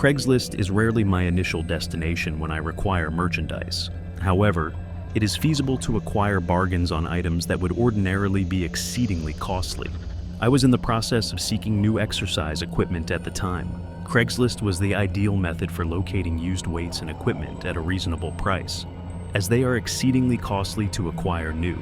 Craigslist is rarely my initial destination when I require merchandise. However, it is feasible to acquire bargains on items that would ordinarily be exceedingly costly. I was in the process of seeking new exercise equipment at the time. Craigslist was the ideal method for locating used weights and equipment at a reasonable price, as they are exceedingly costly to acquire new.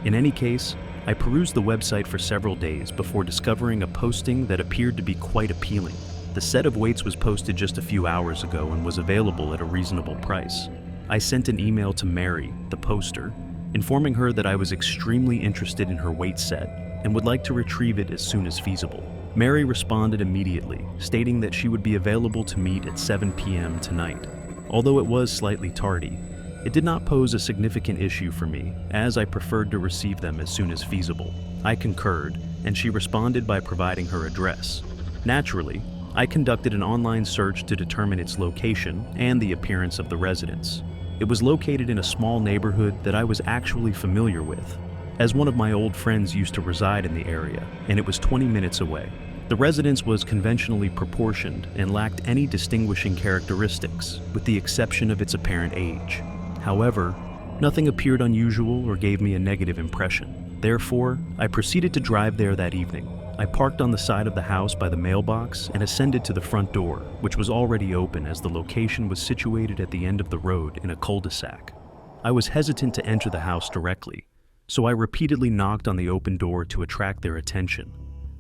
In any case, I perused the website for several days before discovering a posting that appeared to be quite appealing. The set of weights was posted just a few hours ago and was available at a reasonable price. I sent an email to Mary, the poster, informing her that I was extremely interested in her weight set and would like to retrieve it as soon as feasible. Mary responded immediately, stating that she would be available to meet at 7 p.m. tonight. Although it was slightly tardy, it did not pose a significant issue for me, as I preferred to receive them as soon as feasible. I concurred, and she responded by providing her address. Naturally, I conducted an online search to determine its location and the appearance of the residence. It was located in a small neighborhood that I was actually familiar with, as one of my old friends used to reside in the area, and it was 20 minutes away. The residence was conventionally proportioned and lacked any distinguishing characteristics, with the exception of its apparent age. However, nothing appeared unusual or gave me a negative impression. Therefore, I proceeded to drive there that evening. I parked on the side of the house by the mailbox and ascended to the front door, which was already open as the location was situated at the end of the road in a cul-de-sac. I was hesitant to enter the house directly, so I repeatedly knocked on the open door to attract their attention.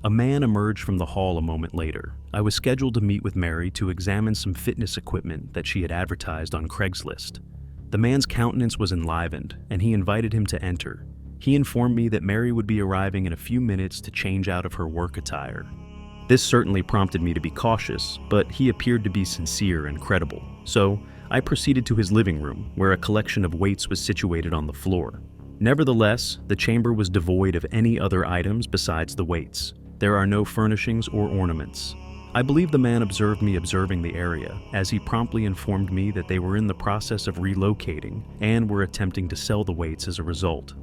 A man emerged from the hall a moment later. I was scheduled to meet with Mary to examine some fitness equipment that she had advertised on Craigslist. The man's countenance was enlivened, and he invited him to enter. He informed me that Mary would be arriving in a few minutes to change out of her work attire. This certainly prompted me to be cautious, but he appeared to be sincere and credible. So, I proceeded to his living room, where a collection of weights was situated on the floor. Nevertheless, the chamber was devoid of any other items besides the weights. There are no furnishings or ornaments. I believe the man observed me observing the area, as he promptly informed me that they were in the process of relocating and were attempting to sell the weights as a result.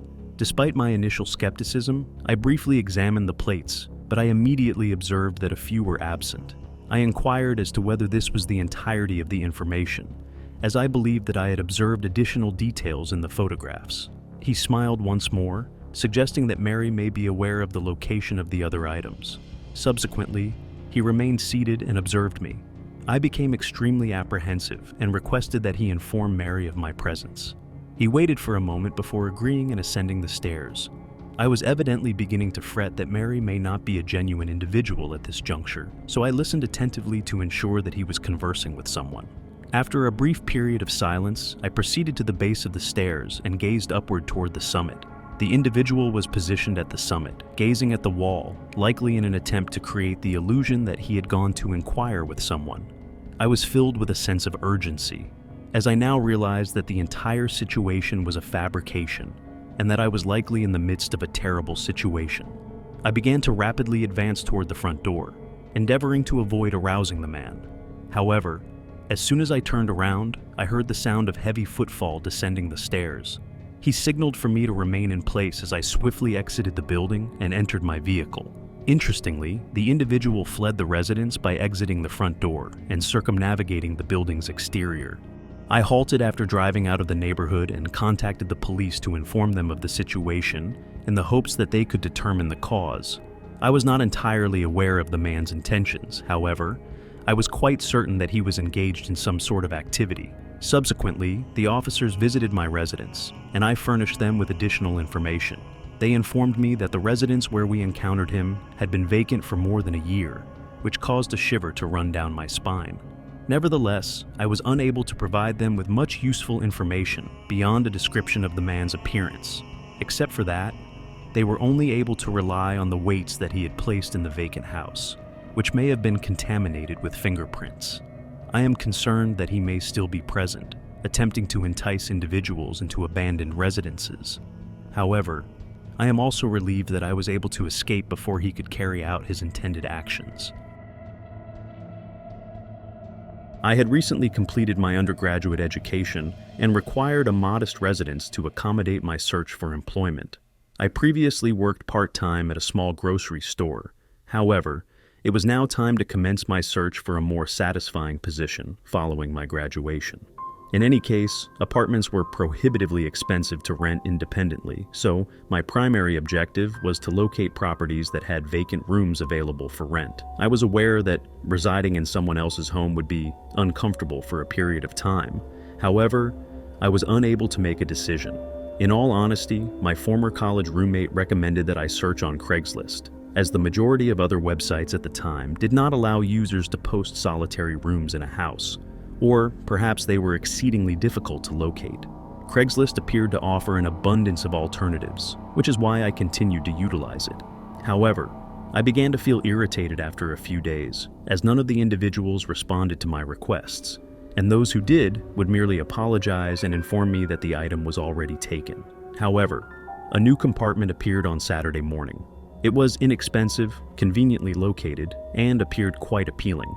Despite my initial skepticism, I briefly examined the plates, but I immediately observed that a few were absent. I inquired as to whether this was the entirety of the information, as I believed that I had observed additional details in the photographs. He smiled once more, suggesting that Mary may be aware of the location of the other items. Subsequently, he remained seated and observed me. I became extremely apprehensive and requested that he inform Mary of my presence. He waited for a moment before agreeing and ascending the stairs. I was evidently beginning to fret that Mary may not be a genuine individual at this juncture, so I listened attentively to ensure that he was conversing with someone. After a brief period of silence, I proceeded to the base of the stairs and gazed upward toward the summit. The individual was positioned at the summit, gazing at the wall, likely in an attempt to create the illusion that he had gone to inquire with someone. I was filled with a sense of urgency, as I now realized that the entire situation was a fabrication, and that I was likely in the midst of a terrible situation. I began to rapidly advance toward the front door, endeavoring to avoid arousing the man. However, as soon as I turned around, I heard the sound of heavy footfall descending the stairs. He signaled for me to remain in place as I swiftly exited the building and entered my vehicle. Interestingly, the individual fled the residence by exiting the front door and circumnavigating the building's exterior. I halted after driving out of the neighborhood and contacted the police to inform them of the situation in the hopes that they could determine the cause. I was not entirely aware of the man's intentions, however. I was quite certain that he was engaged in some sort of activity. Subsequently, the officers visited my residence, and I furnished them with additional information. They informed me that the residence where we encountered him had been vacant for more than a year, which caused a shiver to run down my spine. Nevertheless, I was unable to provide them with much useful information beyond a description of the man's appearance. Except for that, they were only able to rely on the weights that he had placed in the vacant house, which may have been contaminated with fingerprints. I am concerned that he may still be present, attempting to entice individuals into abandoned residences. However, I am also relieved that I was able to escape before he could carry out his intended actions. I had recently completed my undergraduate education and required a modest residence to accommodate my search for employment. I previously worked part-time at a small grocery store. However, It was now time to commence my search for a more satisfying position following my graduation. In any case, apartments were prohibitively expensive to rent independently, so my primary objective was to locate properties that had vacant rooms available for rent. I was aware that residing in someone else's home would be uncomfortable for a period of time. However, I was unable to make a decision. In all honesty, my former college roommate recommended that I search on Craigslist, as the majority of other websites at the time did not allow users to post solitary rooms in a house. Or perhaps they were exceedingly difficult to locate. Craigslist appeared to offer an abundance of alternatives, which is why I continued to utilize it. However, I began to feel irritated after a few days, as none of the individuals responded to my requests, and those who did would merely apologize and inform me that the item was already taken. However, a new compartment appeared on Saturday morning. It was inexpensive, conveniently located, and appeared quite appealing.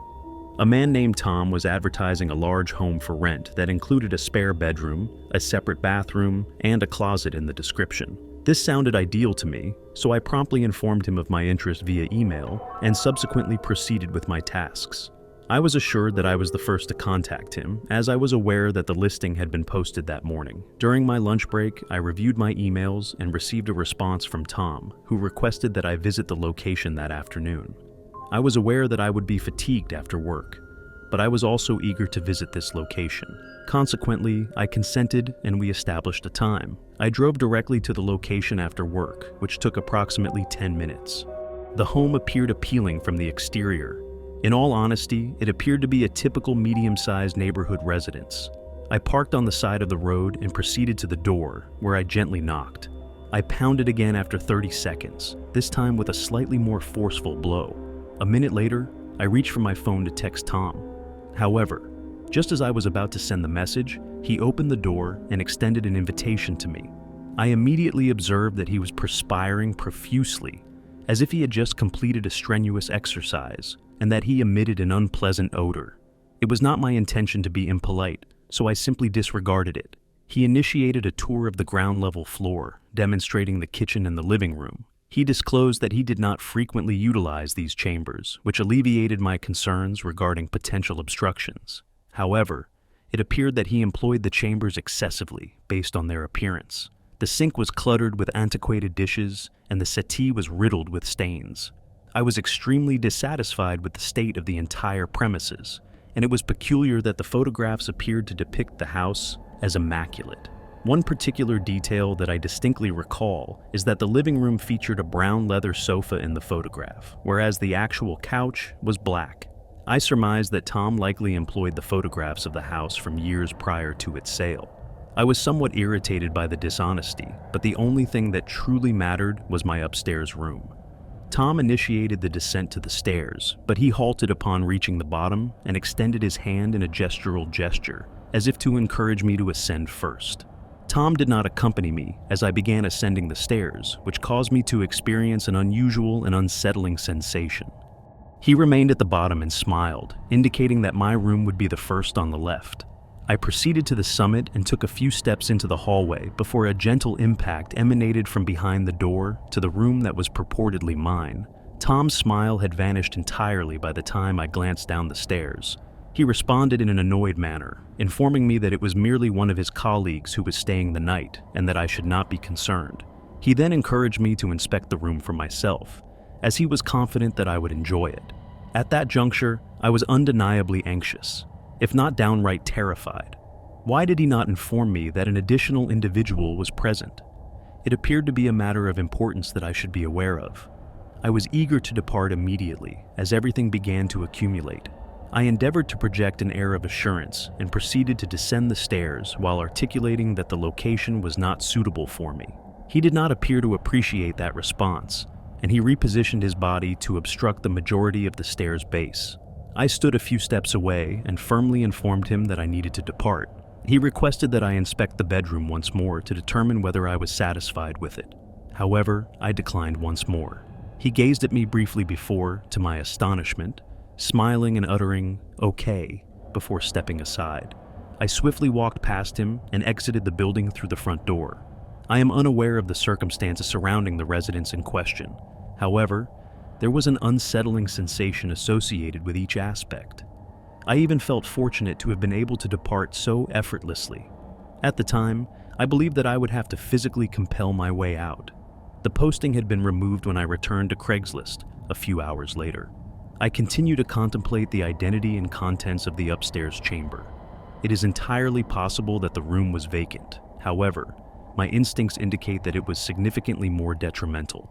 A man named Tom was advertising a large home for rent that included a spare bedroom, a separate bathroom, and a closet in the description. This sounded ideal to me, so I promptly informed him of my interest via email and subsequently proceeded with my tasks. I was assured that I was the first to contact him, as I was aware that the listing had been posted that morning. During my lunch break, I reviewed my emails and received a response from Tom, who requested that I visit the location that afternoon. I was aware that I would be fatigued after work, but I was also eager to visit this location. Consequently, I consented and we established a time. I drove directly to the location after work, which took approximately 10 minutes. The home appeared appealing from the exterior. In all honesty, it appeared to be a typical medium-sized neighborhood residence. I parked on the side of the road and proceeded to the door, where I gently knocked. I pounded again after 30 seconds, this time with a slightly more forceful blow. A minute later, I reached for my phone to text Tom. However, just as I was about to send the message, he opened the door and extended an invitation to me. I immediately observed that he was perspiring profusely, as if he had just completed a strenuous exercise, and that he emitted an unpleasant odor. It was not my intention to be impolite, so I simply disregarded it. He initiated a tour of the ground-level floor, demonstrating the kitchen and the living room. He disclosed that he did not frequently utilize these chambers, which alleviated my concerns regarding potential obstructions. However, it appeared that he employed the chambers excessively based on their appearance. The sink was cluttered with antiquated dishes, and the settee was riddled with stains. I was extremely dissatisfied with the state of the entire premises, and it was peculiar that the photographs appeared to depict the house as immaculate. One particular detail that I distinctly recall is that the living room featured a brown leather sofa in the photograph, whereas the actual couch was black. I surmised that Tom likely employed the photographs of the house from years prior to its sale. I was somewhat irritated by the dishonesty, but the only thing that truly mattered was my upstairs room. Tom initiated the descent to the stairs, but he halted upon reaching the bottom and extended his hand in a gestural gesture, as if to encourage me to ascend first. Tom did not accompany me as I began ascending the stairs, which caused me to experience an unusual and unsettling sensation. He remained at the bottom and smiled, indicating that my room would be the first on the left. I proceeded to the summit and took a few steps into the hallway before a gentle impact emanated from behind the door to the room that was purportedly mine. Tom's smile had vanished entirely by the time I glanced down the stairs. He responded in an annoyed manner, informing me that it was merely one of his colleagues who was staying the night and that I should not be concerned. He then encouraged me to inspect the room for myself, as he was confident that I would enjoy it. At that juncture, I was undeniably anxious, if not downright terrified. Why did he not inform me that an additional individual was present? It appeared to be a matter of importance that I should be aware of. I was eager to depart immediately, as everything began to accumulate. I endeavored to project an air of assurance and proceeded to descend the stairs while articulating that the location was not suitable for me. He did not appear to appreciate that response, and he repositioned his body to obstruct the majority of the stair's base. I stood a few steps away and firmly informed him that I needed to depart. He requested that I inspect the bedroom once more to determine whether I was satisfied with it. However, I declined once more. He gazed at me briefly before, to my astonishment, smiling and uttering, "Okay," before stepping aside. I swiftly walked past him and exited the building through the front door. I am unaware of the circumstances surrounding the residence in question. However, There was an unsettling sensation associated with each aspect. I even felt fortunate to have been able to depart so effortlessly. At the time, I believed that I would have to physically compel my way out. The posting had been removed when I returned to Craigslist a few hours later. I continue to contemplate the identity and contents of the upstairs chamber. It is entirely possible that the room was vacant. However, my instincts indicate that it was significantly more detrimental.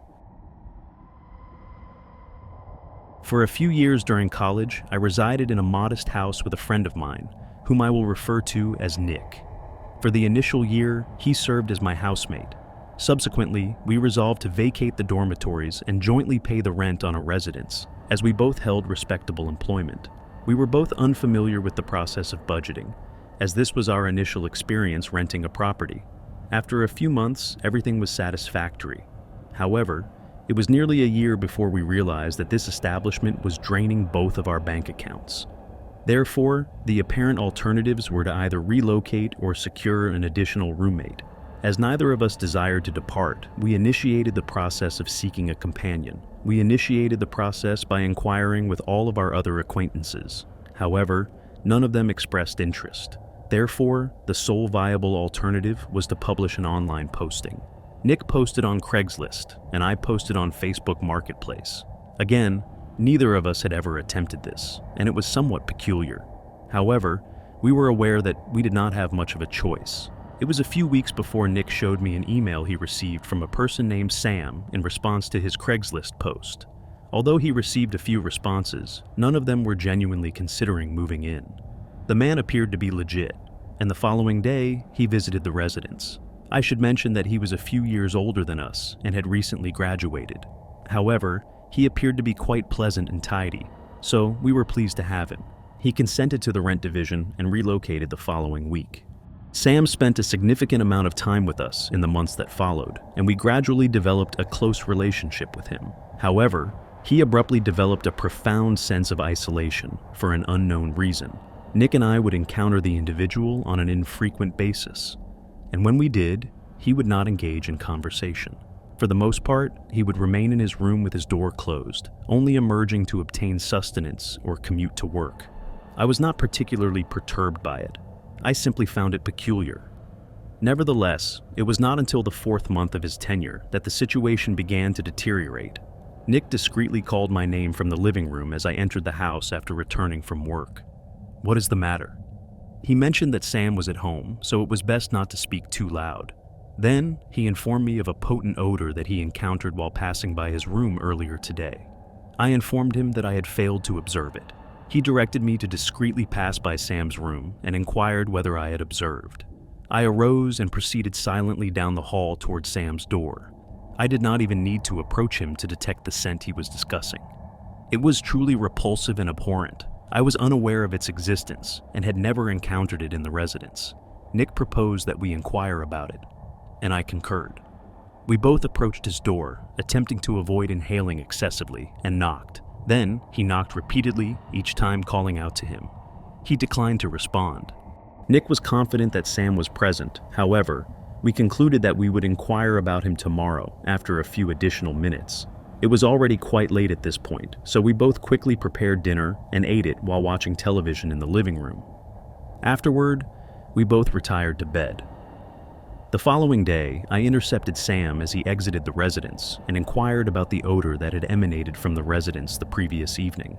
For a few years during college, I resided in a modest house with a friend of mine, whom I will refer to as Nick. For the initial year, he served as my housemate. Subsequently, we resolved to vacate the dormitories and jointly pay the rent on a residence, as we both held respectable employment. We were both unfamiliar with the process of budgeting, as this was our initial experience renting a property. After a few months, everything was satisfactory. However, it was nearly a year before we realized that this establishment was draining both of our bank accounts. Therefore, the apparent alternatives were to either relocate or secure an additional roommate. As neither of us desired to depart, we initiated the process of seeking a companion. We initiated the process by inquiring with all of our other acquaintances. However, none of them expressed interest. Therefore, the sole viable alternative was to publish an online posting. Nick posted on Craigslist, and I posted on Facebook Marketplace. Again, neither of us had ever attempted this, and it was somewhat peculiar. However, we were aware that we did not have much of a choice. It was a few weeks before Nick showed me an email he received from a person named Sam in response to his Craigslist post. Although he received a few responses, none of them were genuinely considering moving in. The man appeared to be legit, and the following day, he visited the residence. I should mention that he was a few years older than us and had recently graduated. However, he appeared to be quite pleasant and tidy, so we were pleased to have him. He consented to the rent division and relocated the following week. Sam spent a significant amount of time with us in the months that followed, and we gradually developed a close relationship with him. However, he abruptly developed a profound sense of isolation for an unknown reason. Nick and I would encounter the individual on an infrequent basis, and when we did, he would not engage in conversation. For the most part, he would remain in his room with his door closed, only emerging to obtain sustenance or commute to work. I was not particularly perturbed by it. I simply found it peculiar. Nevertheless, it was not until the 4th month of his tenure that the situation began to deteriorate. Nick discreetly called my name from the living room as I entered the house after returning from work. "What is the matter?" He mentioned that Sam was at home, so it was best not to speak too loud. Then, he informed me of a potent odor that he encountered while passing by his room earlier today. I informed him that I had failed to observe it. He directed me to discreetly pass by Sam's room and inquired whether I had observed. I arose and proceeded silently down the hall toward Sam's door. I did not even need to approach him to detect the scent he was discussing. It was truly repulsive and abhorrent. I was unaware of its existence and had never encountered it in the residence. Nick proposed that we inquire about it, and I concurred. We both approached his door, attempting to avoid inhaling excessively, and knocked. Then, he knocked repeatedly, each time calling out to him. He declined to respond. Nick was confident that Sam was present. However, we concluded that we would inquire about him tomorrow after a few additional minutes. It was already quite late at this point, so we both quickly prepared dinner and ate it while watching television in the living room. Afterward, we both retired to bed. The following day, I intercepted Sam as he exited the residence and inquired about the odor that had emanated from the residence the previous evening.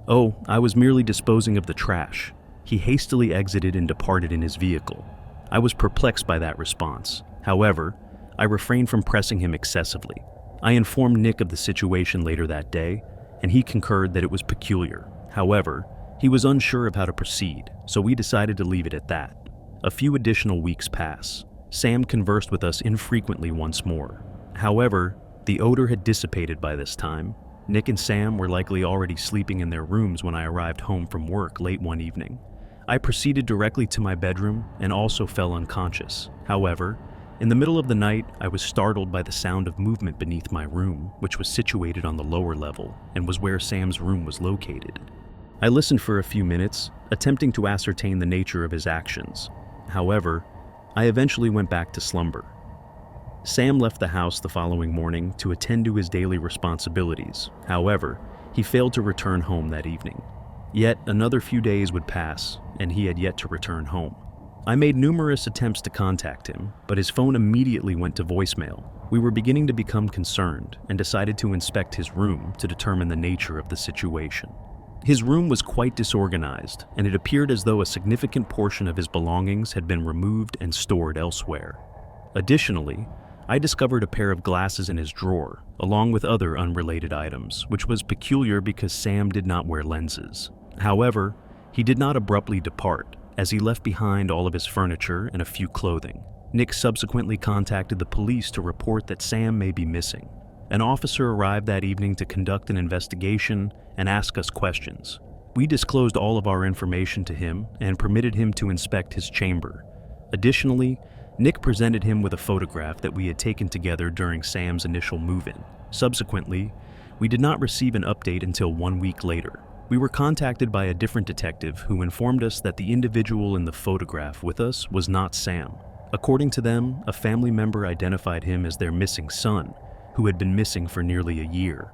"Oh, I was merely disposing of the trash." He hastily exited and departed in his vehicle. I was perplexed by that response. However, I refrained from pressing him excessively. I informed Nick of the situation later that day, and he concurred that it was peculiar. However, he was unsure of how to proceed, so we decided to leave it at that. A few additional weeks pass. Sam conversed with us infrequently once more. However, the odor had dissipated by this time. Nick and Sam were likely already sleeping in their rooms when I arrived home from work late one evening. I proceeded directly to my bedroom and also fell unconscious. However, in the middle of the night, I was startled by the sound of movement beneath my room, which was situated on the lower level and was where Sam's room was located. I listened for a few minutes, attempting to ascertain the nature of his actions. However, I eventually went back to slumber. Sam left the house the following morning to attend to his daily responsibilities. However, he failed to return home that evening. Yet another few days would pass, and he had yet to return home. I made numerous attempts to contact him, but his phone immediately went to voicemail. We were beginning to become concerned and decided to inspect his room to determine the nature of the situation. His room was quite disorganized, and it appeared as though a significant portion of his belongings had been removed and stored elsewhere. Additionally, I discovered a pair of glasses in his drawer, along with other unrelated items, which was peculiar because Sam did not wear lenses. However, he did not abruptly depart, as he left behind all of his furniture and a few clothing. Nick subsequently contacted the police to report that Sam may be missing. An officer arrived that evening to conduct an investigation and ask us questions. We disclosed all of our information to him and permitted him to inspect his chamber. Additionally, Nick presented him with a photograph that we had taken together during Sam's initial move-in. Subsequently, we did not receive an update until 1 week later. We were contacted by a different detective who informed us that the individual in the photograph with us was not Sam. According to them, a family member identified him as their missing son, who had been missing for nearly a year.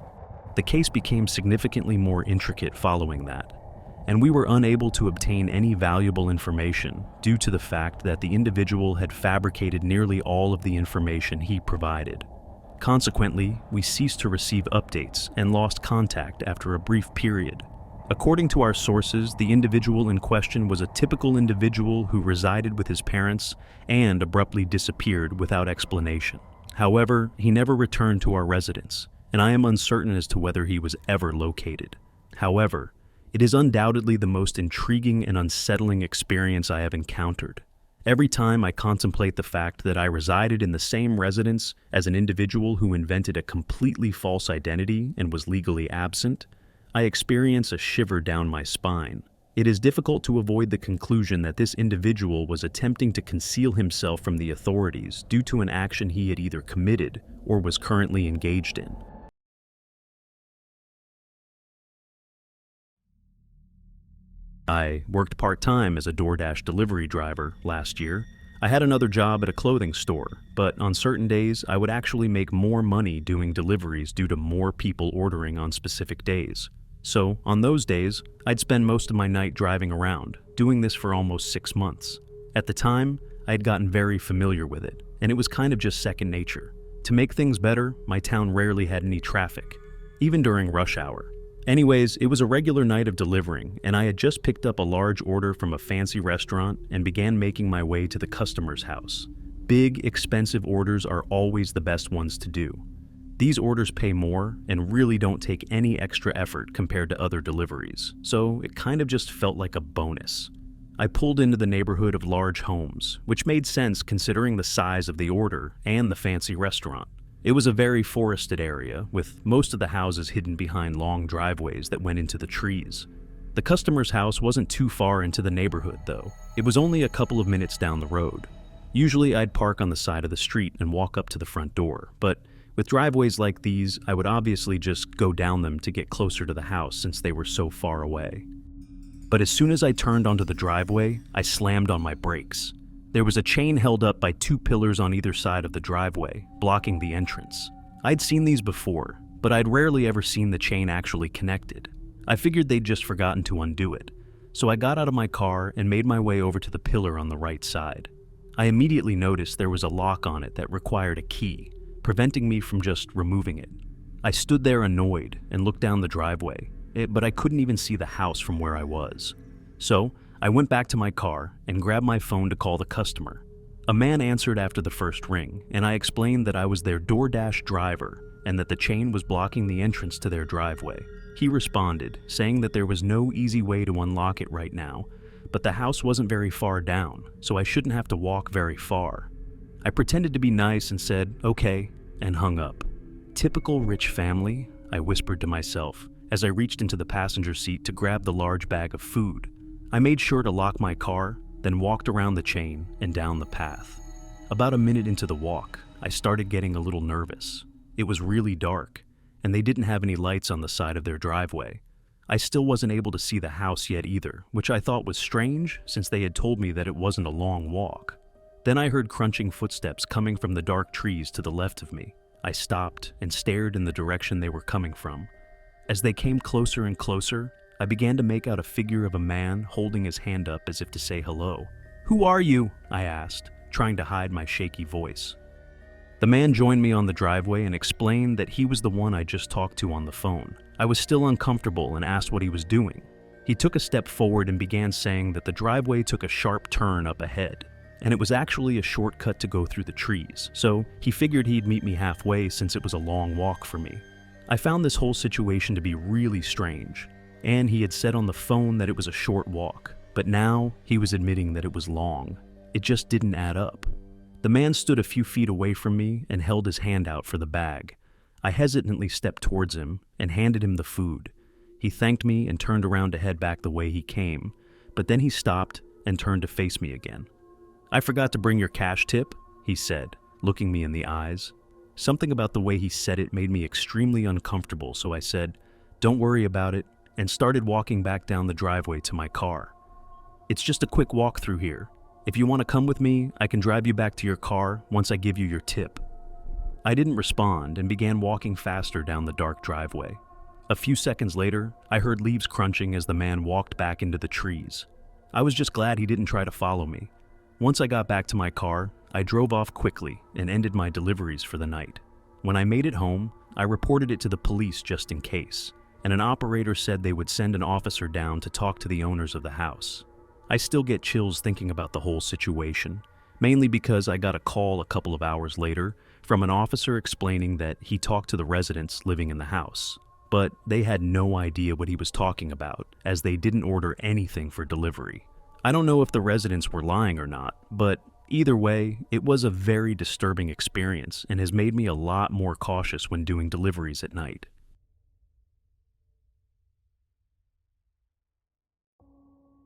The case became significantly more intricate following that, and we were unable to obtain any valuable information due to the fact that the individual had fabricated nearly all of the information he provided. Consequently, we ceased to receive updates and lost contact after a brief period. According to our sources, the individual in question was a typical individual who resided with his parents and abruptly disappeared without explanation. However, he never returned to our residence, and I am uncertain as to whether he was ever located. However, it is undoubtedly the most intriguing and unsettling experience I have encountered. Every time I contemplate the fact that I resided in the same residence as an individual who invented a completely false identity and was legally absent, I experience a shiver down my spine. It is difficult to avoid the conclusion that this individual was attempting to conceal himself from the authorities due to an action he had either committed or was currently engaged in. I worked part-time as a DoorDash delivery driver last year. I had another job at a clothing store, but on certain days I would actually make more money doing deliveries due to more people ordering on specific days. So, on those days, I'd spend most of my night driving around, doing this for almost 6 months. At the time, I had gotten very familiar with it, and it was kind of just second nature. To make things better, my town rarely had any traffic, even during rush hour. Anyways, it was a regular night of delivering, and I had just picked up a large order from a fancy restaurant and began making my way to the customer's house. Big, expensive orders are always the best ones to do. These orders pay more and really don't take any extra effort compared to other deliveries, so it kind of just felt like a bonus. I pulled into the neighborhood of large homes, which made sense considering the size of the order and the fancy restaurant. It was a very forested area, with most of the houses hidden behind long driveways that went into the trees. The customer's house wasn't too far into the neighborhood, though. It was only a couple of minutes down the road. Usually I'd park on the side of the street and walk up to the front door, but with driveways like these, I would obviously just go down them to get closer to the house since they were so far away. But as soon as I turned onto the driveway, I slammed on my brakes. There was a chain held up by 2 pillars on either side of the driveway, blocking the entrance. I'd seen these before, but I'd rarely ever seen the chain actually connected. I figured they'd just forgotten to undo it, so I got out of my car and made my way over to the pillar on the right side. I immediately noticed there was a lock on it that required a key, preventing me from just removing it. I stood there annoyed and looked down the driveway, but I couldn't even see the house from where I was. So, I went back to my car and grabbed my phone to call the customer. A man answered after the first ring, and I explained that I was their DoorDash driver and that the chain was blocking the entrance to their driveway. He responded, saying that there was no easy way to unlock it right now, but the house wasn't very far down, so I shouldn't have to walk very far. I pretended to be nice and said, "Okay," and hung up. Typical rich family, I whispered to myself as I reached into the passenger seat to grab the large bag of food. I made sure to lock my car, then walked around the chain and down the path. About a minute into the walk, I started getting a little nervous. It was really dark, and they didn't have any lights on the side of their driveway. I still wasn't able to see the house yet either, which I thought was strange since they had told me that it wasn't a long walk. Then I heard crunching footsteps coming from the dark trees to the left of me. I stopped and stared in the direction they were coming from. As they came closer and closer, I began to make out a figure of a man holding his hand up as if to say hello. "Who are you?" I asked, trying to hide my shaky voice. The man joined me on the driveway and explained that he was the one I just talked to on the phone. I was still uncomfortable and asked what he was doing. He took a step forward and began saying that the driveway took a sharp turn up ahead, and it was actually a shortcut to go through the trees, so he figured he'd meet me halfway since it was a long walk for me. I found this whole situation to be really strange, and he had said on the phone that it was a short walk, but now he was admitting that it was long. It just didn't add up. The man stood a few feet away from me and held his hand out for the bag. I hesitantly stepped towards him and handed him the food. He thanked me and turned around to head back the way he came, but then he stopped and turned to face me again. "I forgot to bring your cash tip," he said, looking me in the eyes. Something about the way he said it made me extremely uncomfortable, so I said, "Don't worry about it," and started walking back down the driveway to my car. "It's just a quick walk through here. If you want to come with me, I can drive you back to your car once I give you your tip." I didn't respond and began walking faster down the dark driveway. A few seconds later, I heard leaves crunching as the man walked back into the trees. I was just glad he didn't try to follow me. Once I got back to my car, I drove off quickly and ended my deliveries for the night. When I made it home, I reported it to the police just in case, and an operator said they would send an officer down to talk to the owners of the house. I still get chills thinking about the whole situation, mainly because I got a call a couple of hours later from an officer explaining that he talked to the residents living in the house, but they had no idea what he was talking about, as they didn't order anything for delivery. I don't know if the residents were lying or not, but either way, it was a very disturbing experience and has made me a lot more cautious when doing deliveries at night.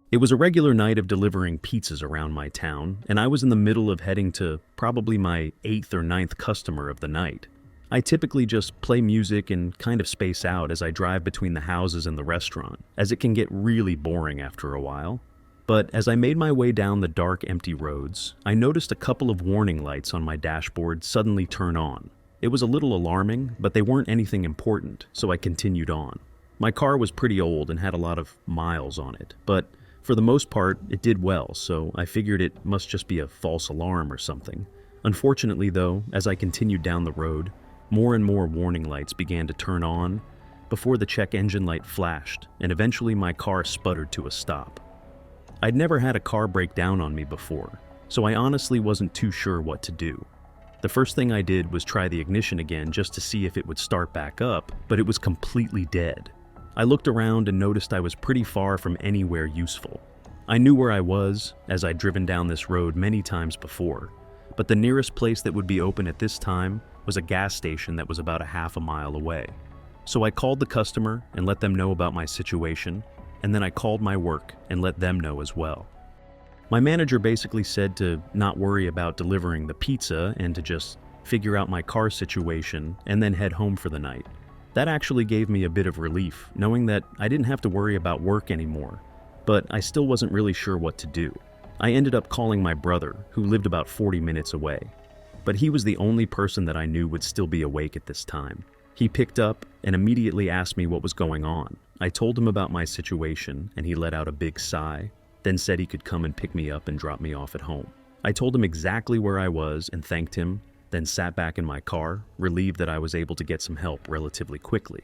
It was a regular night of delivering pizzas around my town, and I was in the middle of heading to probably my 8th or 9th customer of the night. I typically just play music and kind of space out as I drive between the houses and the restaurant, as it can get really boring after a while. But as I made my way down the dark, empty roads, I noticed a couple of warning lights on my dashboard suddenly turn on. It was a little alarming, but they weren't anything important, so I continued on. My car was pretty old and had a lot of miles on it, but for the most part, it did well, so I figured it must just be a false alarm or something. Unfortunately, though, as I continued down the road, more and more warning lights began to turn on before the check engine light flashed, and eventually my car sputtered to a stop. I'd never had a car break down on me before, so I honestly wasn't too sure what to do. The first thing I did was try the ignition again just to see if it would start back up, but it was completely dead. I looked around and noticed I was pretty far from anywhere useful. I knew where I was, as I'd driven down this road many times before, but the nearest place that would be open at this time was a gas station that was about a half a mile away. So I called the customer and let them know about my situation, and then I called my work and let them know as well. My manager basically said to not worry about delivering the pizza and to just figure out my car situation and then head home for the night. That actually gave me a bit of relief, knowing that I didn't have to worry about work anymore, but I still wasn't really sure what to do. I ended up calling my brother, who lived about 40 minutes away, but he was the only person that I knew would still be awake at this time. He picked up and immediately asked me what was going on. I told him about my situation, and he let out a big sigh, then said he could come and pick me up and drop me off at home. I told him exactly where I was and thanked him, then sat back in my car, relieved that I was able to get some help relatively quickly.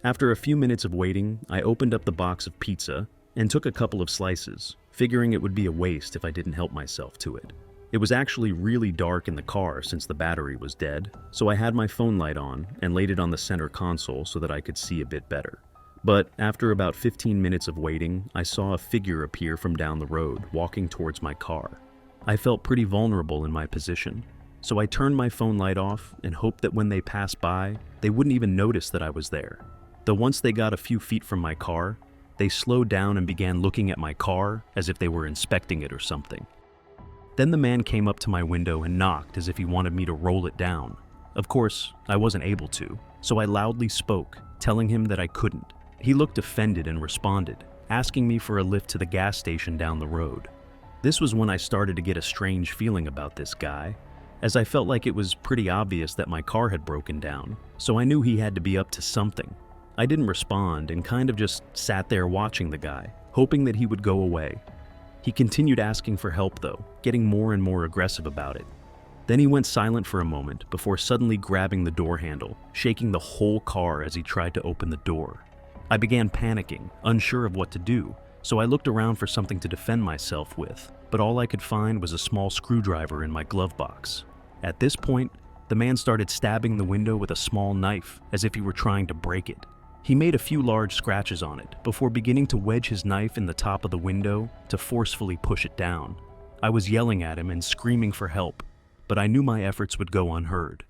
After a few minutes of waiting, I opened up the box of pizza and took a couple of slices, figuring it would be a waste if I didn't help myself to it. It was actually really dark in the car since the battery was dead, so I had my phone light on and laid it on the center console so that I could see a bit better. But after about 15 minutes of waiting, I saw a figure appear from down the road, walking towards my car. I felt pretty vulnerable in my position, so I turned my phone light off and hoped that when they passed by, they wouldn't even notice that I was there. Though once they got a few feet from my car, they slowed down and began looking at my car as if they were inspecting it or something. Then the man came up to my window and knocked as if he wanted me to roll it down. Of course, I wasn't able to, so I loudly spoke, telling him that I couldn't. He looked offended and responded, asking me for a lift to the gas station down the road. This was when I started to get a strange feeling about this guy, as I felt like it was pretty obvious that my car had broken down, so I knew he had to be up to something. I didn't respond and kind of just sat there watching the guy, hoping that he would go away. He continued asking for help though, getting more and more aggressive about it. Then he went silent for a moment before suddenly grabbing the door handle, shaking the whole car as he tried to open the door. I began panicking, unsure of what to do, so I looked around for something to defend myself with, but all I could find was a small screwdriver in my glove box. At this point, the man started stabbing the window with a small knife as if he were trying to break it. He made a few large scratches on it before beginning to wedge his knife in the top of the window to forcefully push it down. I was yelling at him and screaming for help, but I knew my efforts would go unheard.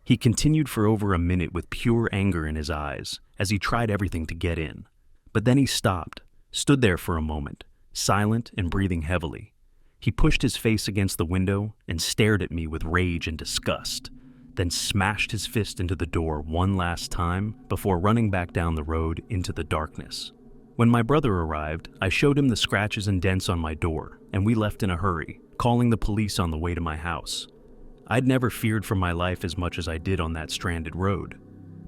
He continued for over a minute with pure anger in his eyes as he tried everything to get in. But then he stopped, stood there for a moment, silent and breathing heavily. He pushed his face against the window and stared at me with rage and disgust, then smashed his fist into the door one last time before running back down the road into the darkness. When my brother arrived, I showed him the scratches and dents on my door, and we left in a hurry, calling the police on the way to my house. I'd never feared for my life as much as I did on that stranded road.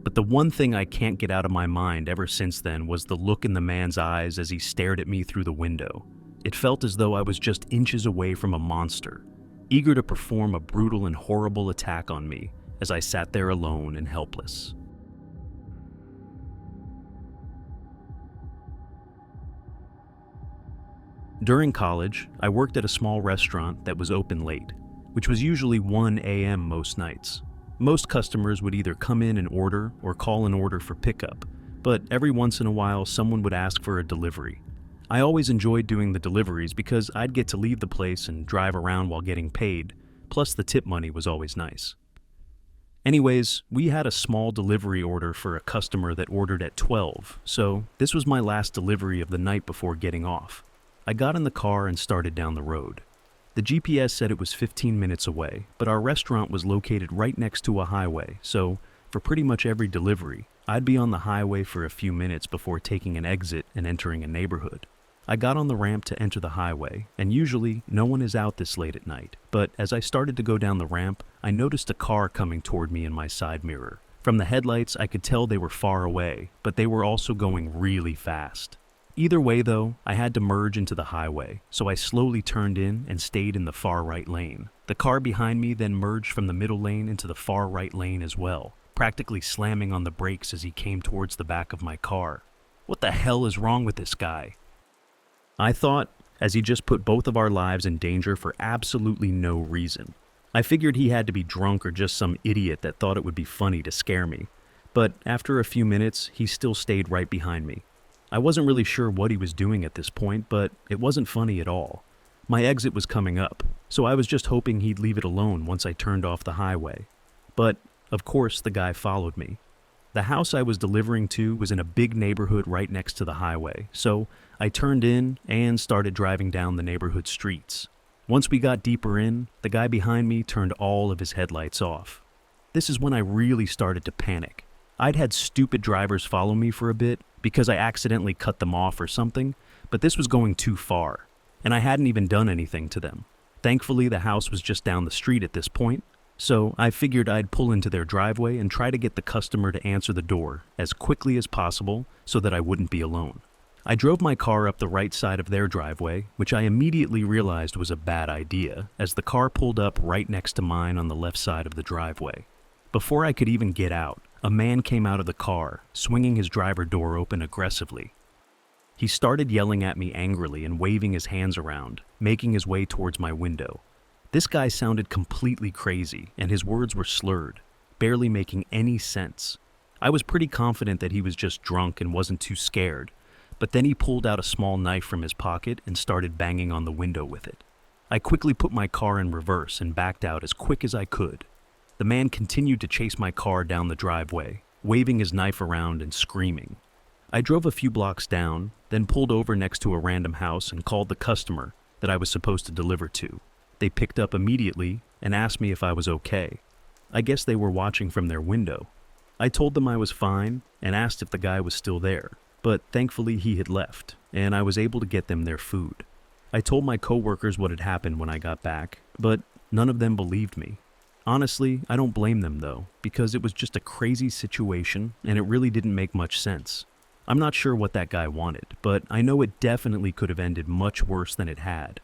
But the one thing I can't get out of my mind ever since then was the look in the man's eyes as he stared at me through the window. It felt as though I was just inches away from a monster, eager to perform a brutal and horrible attack on me as I sat there alone and helpless. During college, I worked at a small restaurant that was open late, which was usually 1 a.m. most nights. Most customers would either come in and order or call an order for pickup, but every once in a while someone would ask for a delivery. I always enjoyed doing the deliveries because I'd get to leave the place and drive around while getting paid, plus the tip money was always nice. Anyways, we had a small delivery order for a customer that ordered at 12, so this was my last delivery of the night before getting off. I got in the car and started down the road. The GPS said it was 15 minutes away, but our restaurant was located right next to a highway, so for pretty much every delivery, I'd be on the highway for a few minutes before taking an exit and entering a neighborhood. I got on the ramp to enter the highway, and usually no one is out this late at night, but as I started to go down the ramp, I noticed a car coming toward me in my side mirror. From the headlights, I could tell they were far away, but they were also going really fast. Either way though, I had to merge into the highway, so I slowly turned in and stayed in the far right lane. The car behind me then merged from the middle lane into the far right lane as well, practically slamming on the brakes as he came towards the back of my car. What the hell is wrong with this guy? I thought, as he just put both of our lives in danger for absolutely no reason. I figured he had to be drunk or just some idiot that thought it would be funny to scare me. But after a few minutes, he still stayed right behind me. I wasn't really sure what he was doing at this point, but it wasn't funny at all. My exit was coming up, so I was just hoping he'd leave it alone once I turned off the highway. But, of course, the guy followed me. The house I was delivering to was in a big neighborhood right next to the highway, so I turned in and started driving down the neighborhood streets. Once we got deeper in, the guy behind me turned all of his headlights off. This is when I really started to panic. I'd had stupid drivers follow me for a bit because I accidentally cut them off or something, but this was going too far, and I hadn't even done anything to them. Thankfully, the house was just down the street at this point, so I figured I'd pull into their driveway and try to get the customer to answer the door as quickly as possible so that I wouldn't be alone. I drove my car up the right side of their driveway, which I immediately realized was a bad idea, as the car pulled up right next to mine on the left side of the driveway. Before I could even get out, a man came out of the car, swinging his driver door open aggressively. He started yelling at me angrily and waving his hands around, making his way towards my window. This guy sounded completely crazy, and his words were slurred, barely making any sense. I was pretty confident that he was just drunk and wasn't too scared, but then he pulled out a small knife from his pocket and started banging on the window with it. I quickly put my car in reverse and backed out as quick as I could. The man continued to chase my car down the driveway, waving his knife around and screaming. I drove a few blocks down, then pulled over next to a random house and called the customer that I was supposed to deliver to. They picked up immediately and asked me if I was okay. I guess they were watching from their window. I told them I was fine and asked if the guy was still there, but thankfully he had left, and I was able to get them their food. I told my coworkers what had happened when I got back, but none of them believed me. Honestly, I don't blame them though, because it was just a crazy situation and it really didn't make much sense. I'm not sure what that guy wanted, but I know it definitely could have ended much worse than it had.